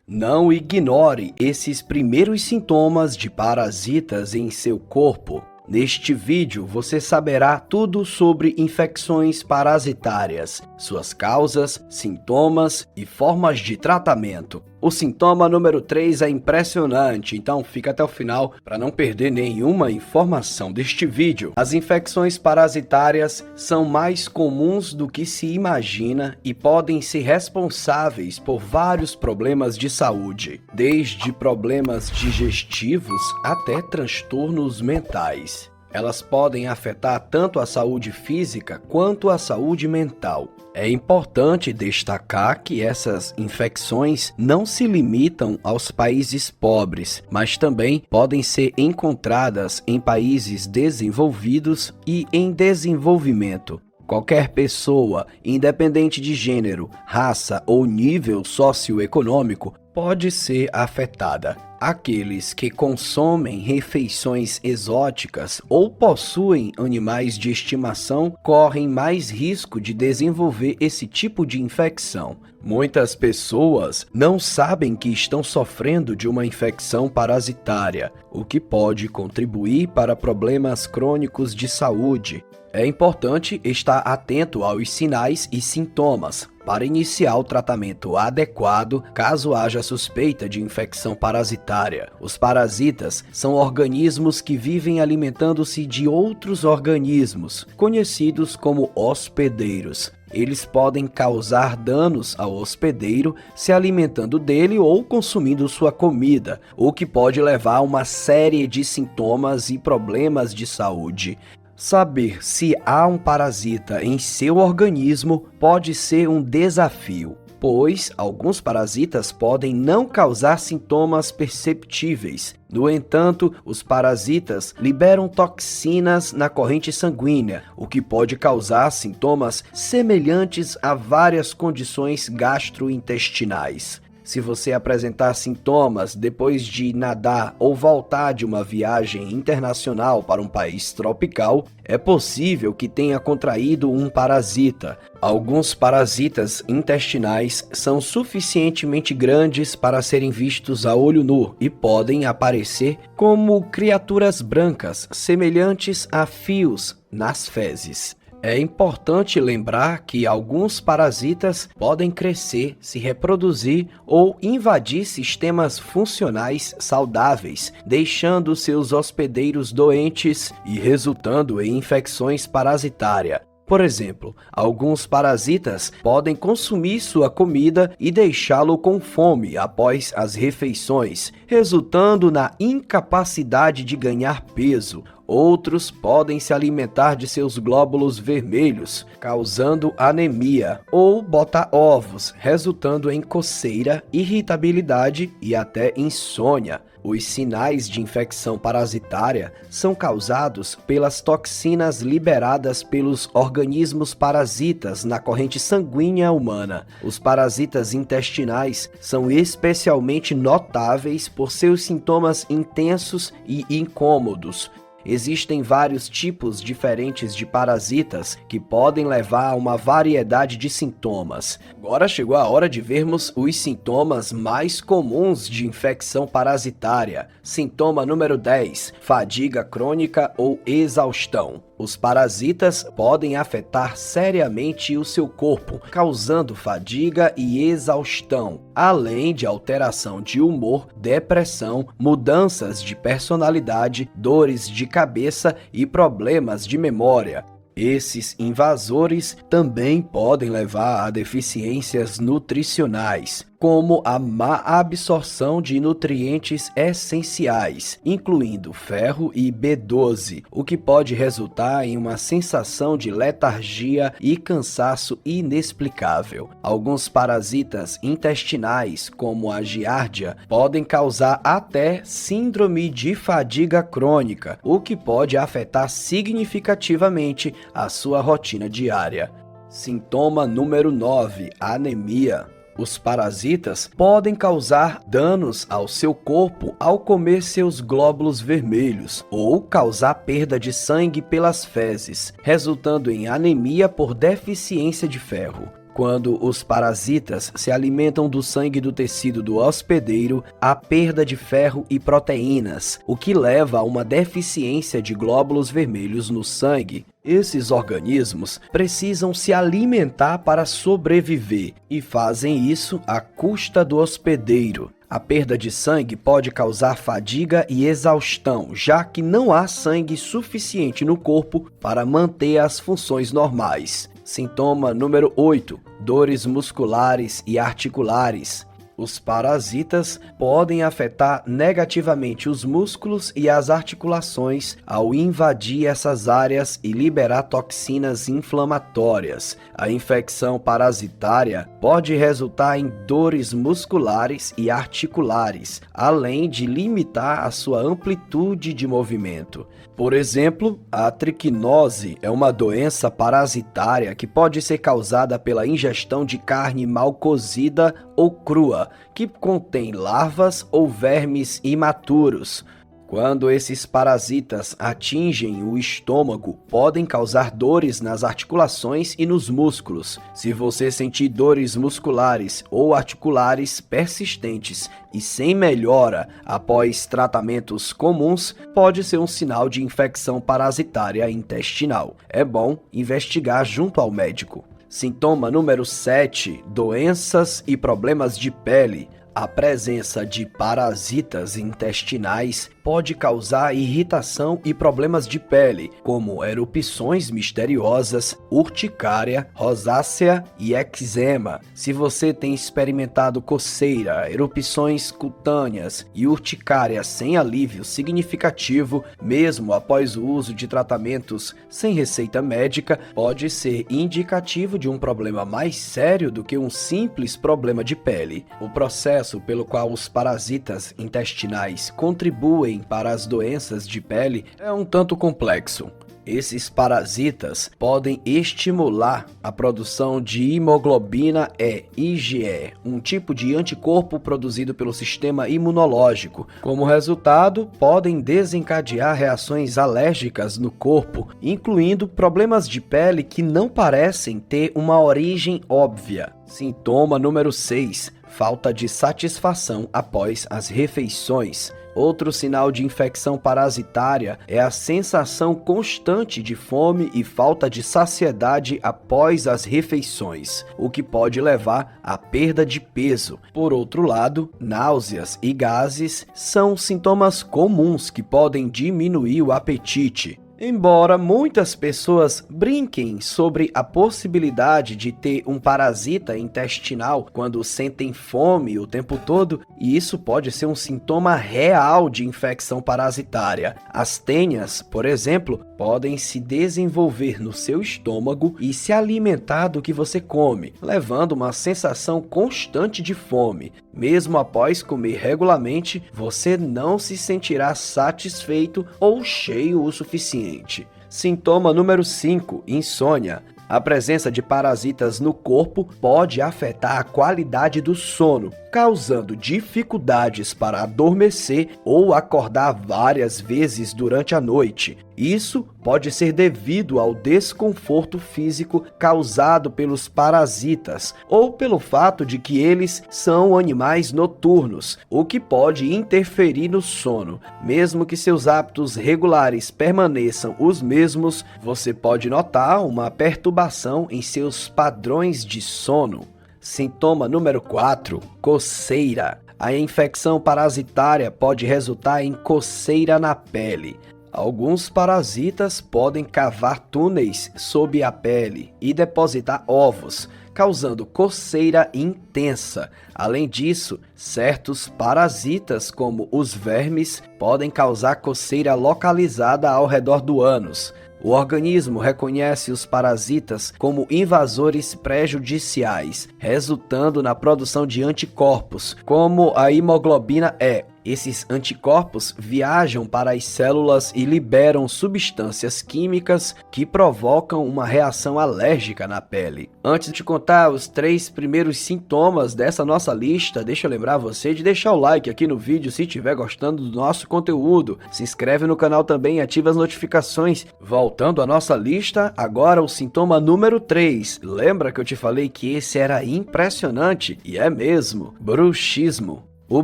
Não ignore esses primeiros sintomas de parasitas em seu corpo. Neste vídeo você saberá tudo sobre infecções parasitárias, suas causas, sintomas e formas de tratamento. O sintoma número 3 é impressionante, então fica até o final para não perder nenhuma informação deste vídeo. As infecções parasitárias são mais comuns do que se imagina e podem ser responsáveis por vários problemas de saúde, desde problemas digestivos até transtornos mentais. Elas podem afetar tanto a saúde física quanto a saúde mental. É importante destacar que essas infecções não se limitam aos países pobres, mas também podem ser encontradas em países desenvolvidos e em desenvolvimento. Qualquer pessoa, independente de gênero, raça ou nível socioeconômico, pode ser afetada. Aqueles que consomem refeições exóticas ou possuem animais de estimação correm mais risco de desenvolver esse tipo de infecção. Muitas pessoas não sabem que estão sofrendo de uma infecção parasitária, o que pode contribuir para problemas crônicos de saúde. É importante estar atento aos sinais e sintomas para iniciar o tratamento adequado caso haja suspeita de infecção parasitária. Os parasitas são organismos que vivem alimentando-se de outros organismos, conhecidos como hospedeiros. Eles podem causar danos ao hospedeiro se alimentando dele ou consumindo sua comida, o que pode levar a uma série de sintomas e problemas de saúde. Saber se há um parasita em seu organismo pode ser um desafio, pois alguns parasitas podem não causar sintomas perceptíveis. No entanto, os parasitas liberam toxinas na corrente sanguínea, o que pode causar sintomas semelhantes a várias condições gastrointestinais. Se você apresentar sintomas depois de nadar ou voltar de uma viagem internacional para um país tropical, é possível que tenha contraído um parasita. Alguns parasitas intestinais são suficientemente grandes para serem vistos a olho nu e podem aparecer como criaturas brancas, semelhantes a fios nas fezes. É importante lembrar que alguns parasitas podem crescer, se reproduzir ou invadir sistemas funcionais saudáveis, deixando seus hospedeiros doentes e resultando em infecções parasitárias. Por exemplo, alguns parasitas podem consumir sua comida e deixá-lo com fome após as refeições, resultando na incapacidade de ganhar peso. Outros podem se alimentar de seus glóbulos vermelhos, causando anemia, ou botar ovos, resultando em coceira, irritabilidade e até insônia. Os sinais de infecção parasitária são causados pelas toxinas liberadas pelos organismos parasitas na corrente sanguínea humana. Os parasitas intestinais são especialmente notáveis por seus sintomas intensos e incômodos. Existem vários tipos diferentes de parasitas que podem levar a uma variedade de sintomas. Agora chegou a hora de vermos os sintomas mais comuns de infecção parasitária. Sintoma número 10: fadiga crônica ou exaustão. Os parasitas podem afetar seriamente o seu corpo, causando fadiga e exaustão, além de alteração de humor, depressão, mudanças de personalidade, dores de cabeça e problemas de memória. Esses invasores também podem levar a deficiências nutricionais, como a má absorção de nutrientes essenciais, incluindo ferro e B12, o que pode resultar em uma sensação de letargia e cansaço inexplicável. Alguns parasitas intestinais, como a giardia, podem causar até síndrome de fadiga crônica, o que pode afetar significativamente a sua rotina diária. Sintoma número 9: anemia. Os parasitas podem causar danos ao seu corpo ao comer seus glóbulos vermelhos ou causar perda de sangue pelas fezes, resultando em anemia por deficiência de ferro. Quando os parasitas se alimentam do sangue do tecido do hospedeiro, há perda de ferro e proteínas, o que leva a uma deficiência de glóbulos vermelhos no sangue. Esses organismos precisam se alimentar para sobreviver e fazem isso à custa do hospedeiro. A perda de sangue pode causar fadiga e exaustão, já que não há sangue suficiente no corpo para manter as funções normais. Sintoma número 8: dores musculares e articulares. Os parasitas podem afetar negativamente os músculos e as articulações ao invadir essas áreas e liberar toxinas inflamatórias. A infecção parasitária pode resultar em dores musculares e articulares, além de limitar a sua amplitude de movimento. Por exemplo, a triquinose é uma doença parasitária que pode ser causada pela ingestão de carne mal cozida ou crua, que contém larvas ou vermes imaturos. Quando esses parasitas atingem o estômago, podem causar dores nas articulações e nos músculos. Se você sentir dores musculares ou articulares persistentes e sem melhora após tratamentos comuns, pode ser um sinal de infecção parasitária intestinal. É bom investigar junto ao médico. Sintoma número 7: doenças e problemas de pele. A presença de parasitas intestinais pode causar irritação e problemas de pele, como erupções misteriosas, urticária, rosácea e eczema. Se você tem experimentado coceira, erupções cutâneas e urticária sem alívio significativo, mesmo após o uso de tratamentos sem receita médica, pode ser indicativo de um problema mais sério do que um simples problema de pele. O processo pelo qual os parasitas intestinais contribuem para as doenças de pele é um tanto complexo. Esses parasitas podem estimular a produção de hemoglobina E, IgE, um tipo de anticorpo produzido pelo sistema imunológico. Como resultado, podem desencadear reações alérgicas no corpo, incluindo problemas de pele que não parecem ter uma origem óbvia. Sintoma número 6: falta de satisfação após as refeições. Outro sinal de infecção parasitária é a sensação constante de fome e falta de saciedade após as refeições, o que pode levar à perda de peso. Por outro lado, náuseas e gases são sintomas comuns que podem diminuir o apetite. Embora muitas pessoas brinquem sobre a possibilidade de ter um parasita intestinal quando sentem fome o tempo todo, e isso pode ser um sintoma real de infecção parasitária. As tênias, por exemplo, podem se desenvolver no seu estômago e se alimentar do que você come, levando uma sensação constante de fome. Mesmo após comer regularmente, você não se sentirá satisfeito ou cheio o suficiente. Sintoma número 5: insônia. A presença de parasitas no corpo pode afetar a qualidade do sono, causando dificuldades para adormecer ou acordar várias vezes durante a noite. Isso pode ser devido ao desconforto físico causado pelos parasitas ou pelo fato de que eles são animais noturnos, o que pode interferir no sono. Mesmo que seus hábitos regulares permaneçam os mesmos, você pode notar uma perturbação em seus padrões de sono. Sintoma número 4: coceira. A infecção parasitária pode resultar em coceira na pele. Alguns parasitas podem cavar túneis sob a pele e depositar ovos, causando coceira intensa. Além disso, certos parasitas, como os vermes, podem causar coceira localizada ao redor do ânus. O organismo reconhece os parasitas como invasores prejudiciais, resultando na produção de anticorpos, como a hemoglobina E, Esses anticorpos viajam para as células e liberam substâncias químicas que provocam uma reação alérgica na pele. Antes de contar os 3 primeiros sintomas dessa nossa lista, deixa eu lembrar você de deixar o like aqui no vídeo se estiver gostando do nosso conteúdo. Se inscreve no canal também e ativa as notificações. Voltando à nossa lista, agora o sintoma número 3. Lembra que eu te falei que esse era impressionante? E é mesmo, bruxismo. O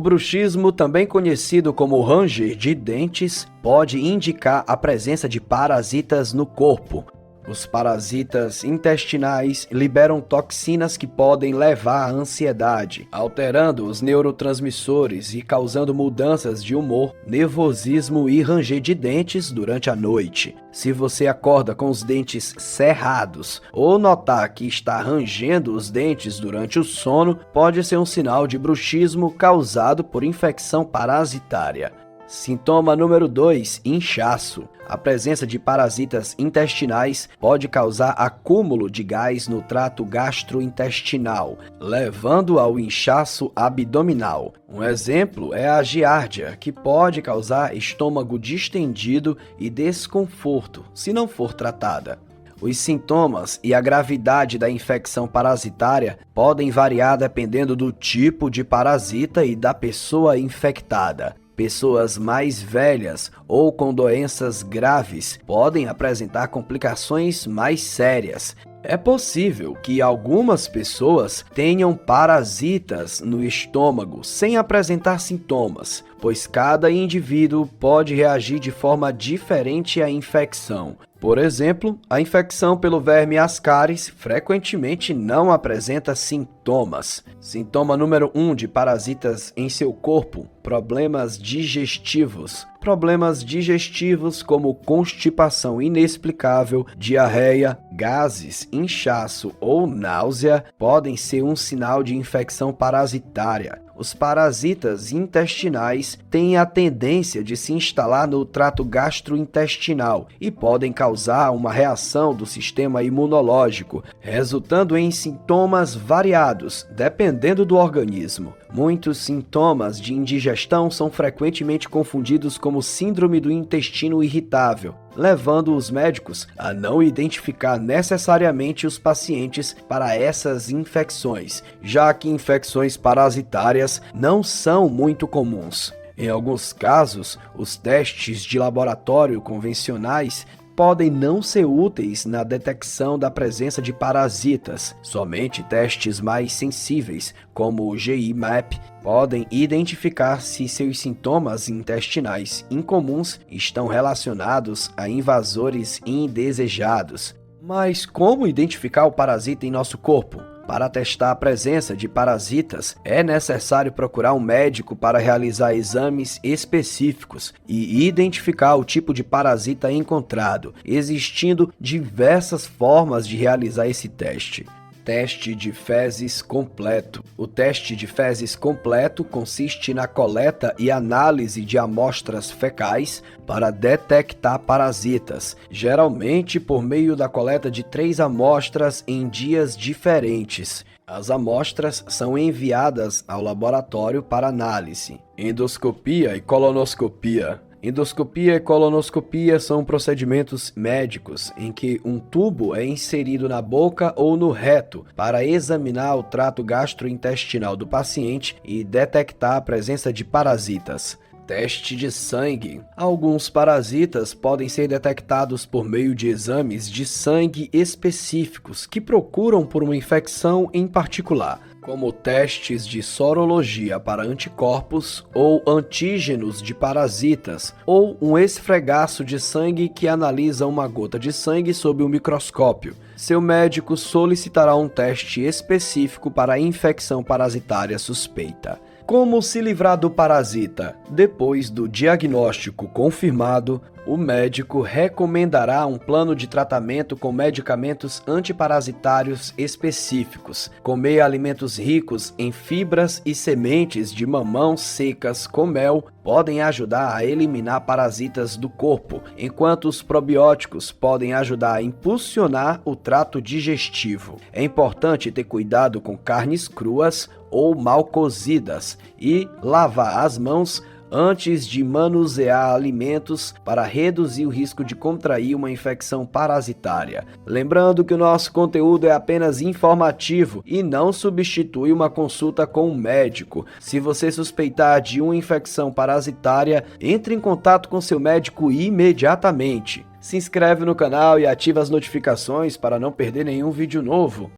bruxismo, também conhecido como ranger de dentes, pode indicar a presença de parasitas no corpo. Os parasitas intestinais liberam toxinas que podem levar à ansiedade, alterando os neurotransmissores e causando mudanças de humor, nervosismo e ranger de dentes durante a noite. Se você acorda com os dentes cerrados ou notar que está rangendo os dentes durante o sono, pode ser um sinal de bruxismo causado por infecção parasitária. Sintoma número 2, inchaço. A presença de parasitas intestinais pode causar acúmulo de gás no trato gastrointestinal, levando ao inchaço abdominal. Um exemplo é a giardia, que pode causar estômago distendido e desconforto, se não for tratada. Os sintomas e a gravidade da infecção parasitária podem variar dependendo do tipo de parasita e da pessoa infectada. Pessoas mais velhas ou com doenças graves podem apresentar complicações mais sérias. É possível que algumas pessoas tenham parasitas no estômago sem apresentar sintomas, pois cada indivíduo pode reagir de forma diferente à infecção. Por exemplo, a infecção pelo verme Ascaris frequentemente não apresenta sintomas. Sintoma número 1 de parasitas em seu corpo: problemas digestivos. Problemas digestivos como constipação inexplicável, diarreia, gases, inchaço ou náusea podem ser um sinal de infecção parasitária. Os parasitas intestinais têm a tendência de se instalar no trato gastrointestinal e podem causar uma reação do sistema imunológico, resultando em sintomas variados, dependendo do organismo. Muitos sintomas de indigestão são frequentemente confundidos como síndrome do intestino irritável, levando os médicos a não identificar necessariamente os pacientes para essas infecções, já que infecções parasitárias não são muito comuns. Em alguns casos, os testes de laboratório convencionais podem não ser úteis na detecção da presença de parasitas. Somente testes mais sensíveis, como o GI-MAP, podem identificar se seus sintomas intestinais incomuns estão relacionados a invasores indesejados. Mas como identificar o parasita em nosso corpo? Para testar a presença de parasitas, é necessário procurar um médico para realizar exames específicos e identificar o tipo de parasita encontrado, existindo diversas formas de realizar esse teste. Teste de fezes completo. O teste de fezes completo consiste na coleta e análise de amostras fecais para detectar parasitas, geralmente por meio da coleta de 3 amostras em dias diferentes. As amostras são enviadas ao laboratório para análise. Endoscopia e colonoscopia. Endoscopia e colonoscopia são procedimentos médicos em que um tubo é inserido na boca ou no reto para examinar o trato gastrointestinal do paciente e detectar a presença de parasitas. Teste de sangue. Alguns parasitas podem ser detectados por meio de exames de sangue específicos que procuram por uma infecção em particular, como testes de sorologia para anticorpos ou antígenos de parasitas, ou um esfregaço de sangue que analisa uma gota de sangue sob o microscópio. Seu médico solicitará um teste específico para a infecção parasitária suspeita. Como se livrar do parasita? Depois do diagnóstico confirmado, o médico recomendará um plano de tratamento com medicamentos antiparasitários específicos. Comer alimentos ricos em fibras e sementes de mamão secas com mel podem ajudar a eliminar parasitas do corpo, enquanto os probióticos podem ajudar a impulsionar o trato digestivo. É importante ter cuidado com carnes cruas ou mal cozidas e lavar as mãos antes de manusear alimentos para reduzir o risco de contrair uma infecção parasitária. Lembrando que o nosso conteúdo é apenas informativo e não substitui uma consulta com um médico. Se você suspeitar de uma infecção parasitária, entre em contato com seu médico imediatamente. Se inscreve no canal e ativa as notificações para não perder nenhum vídeo novo.